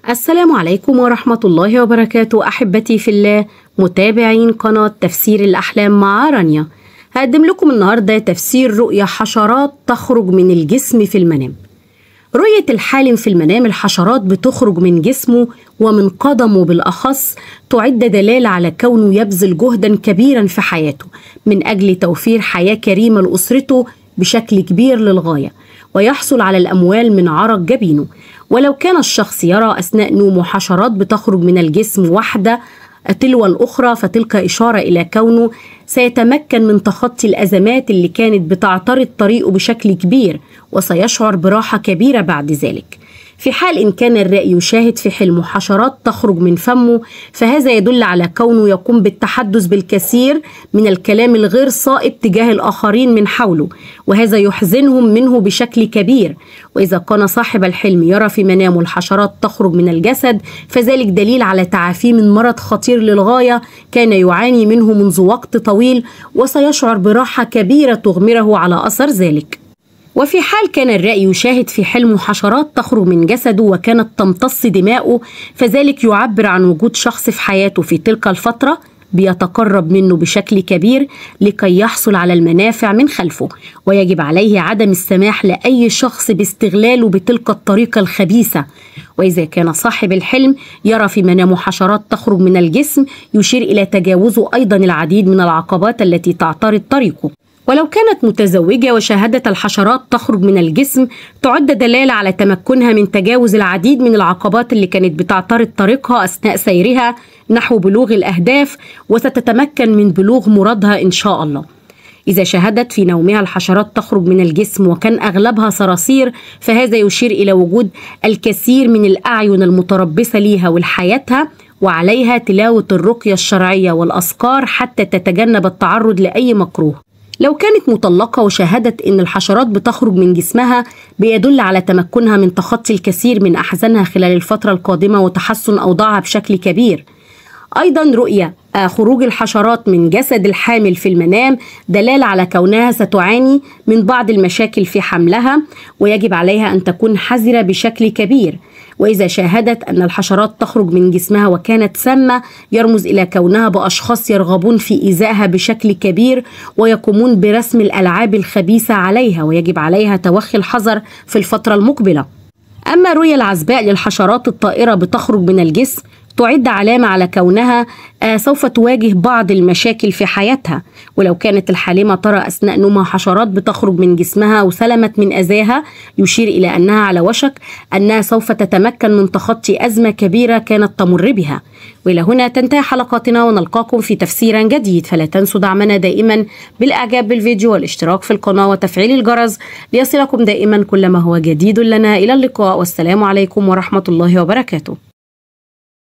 السلام عليكم ورحمة الله وبركاته أحبتي في الله متابعين قناة تفسير الأحلام مع رانيا. هقدم لكم النهاردة تفسير رؤية حشرات تخرج من الجسم في المنام. رؤية الحالم في المنام الحشرات بتخرج من جسمه ومن قدمه بالأخص تعد دلالة على كونه يبذل جهدا كبيرا في حياته من أجل توفير حياة كريمة لأسرته بشكل كبير للغاية، ويحصل على الأموال من عرق جبينه. ولو كان الشخص يرى أثناء نومه حشرات بتخرج من الجسم واحدة تلو الأخرى، فتلك إشارة إلى كونه سيتمكن من تخطي الأزمات اللي كانت بتعترض طريقه بشكل كبير، وسيشعر براحة كبيرة بعد ذلك. في حال إن كان الرائي يشاهد في حلمه حشرات تخرج من فمه، فهذا يدل على كونه يقوم بالتحدث بالكثير من الكلام الغير صائب تجاه الآخرين من حوله، وهذا يحزنهم منه بشكل كبير. وإذا كان صاحب الحلم يرى في منامه الحشرات تخرج من الجسد، فذلك دليل على تعافيه من مرض خطير للغاية كان يعاني منه منذ وقت طويل، وسيشعر براحة كبيرة تغمره على أثر ذلك. وفي حال كان الرائي يشاهد في حلمه حشرات تخرج من جسده وكانت تمتص دماؤه، فذلك يعبر عن وجود شخص في حياته في تلك الفترة بيتقرب منه بشكل كبير لكي يحصل على المنافع من خلفه، ويجب عليه عدم السماح لأي شخص باستغلاله بتلك الطريقة الخبيثة. وإذا كان صاحب الحلم يرى في منامه حشرات تخرج من الجسم، يشير إلى تجاوزه أيضا العديد من العقبات التي تعترض طريقه. ولو كانت متزوجة وشاهدت الحشرات تخرج من الجسم، تعد دلالة على تمكنها من تجاوز العديد من العقبات اللي كانت بتعترض طريقها أثناء سيرها نحو بلوغ الأهداف، وستتمكن من بلوغ مرادها إن شاء الله. إذا شاهدت في نومها الحشرات تخرج من الجسم وكان أغلبها صراصير، فهذا يشير إلى وجود الكثير من الأعين المتربصة ليها ولحياتها، وعليها تلاوة الرقية الشرعية والأذكار حتى تتجنب التعرض لأي مكروه. لو كانت مطلقة وشاهدت إن الحشرات بتخرج من جسمها، بيدل على تمكنها من تخطي الكثير من أحزانها خلال الفترة القادمة وتحسن أوضاعها بشكل كبير. أيضا رؤية خروج الحشرات من جسد الحامل في المنام دلالة على كونها ستعاني من بعض المشاكل في حملها، ويجب عليها أن تكون حذرة بشكل كبير. وإذا شاهدت أن الحشرات تخرج من جسمها وكانت سامة، يرمز إلى كونها بأشخاص يرغبون في إيذائها بشكل كبير ويقومون برسم الألعاب الخبيثة عليها، ويجب عليها توخي الحذر في الفترة المقبلة. أما رؤية العزباء للحشرات الطائرة بتخرج من الجسم، تعد علامة على كونها سوف تواجه بعض المشاكل في حياتها. ولو كانت الحالمة ترى أثناء نومها حشرات بتخرج من جسمها وسلمت من أذاها، يشير إلى أنها على وشك أنها سوف تتمكن من تخطي أزمة كبيرة كانت تمر بها. وإلى هنا تنتهي حلقاتنا، ونلقاكم في تفسير جديد. فلا تنسوا دعمنا دائما بالإعجاب بالفيديو والاشتراك في القناة وتفعيل الجرس ليصلكم دائما كل ما هو جديد لنا. إلى اللقاء، والسلام عليكم ورحمة الله وبركاته.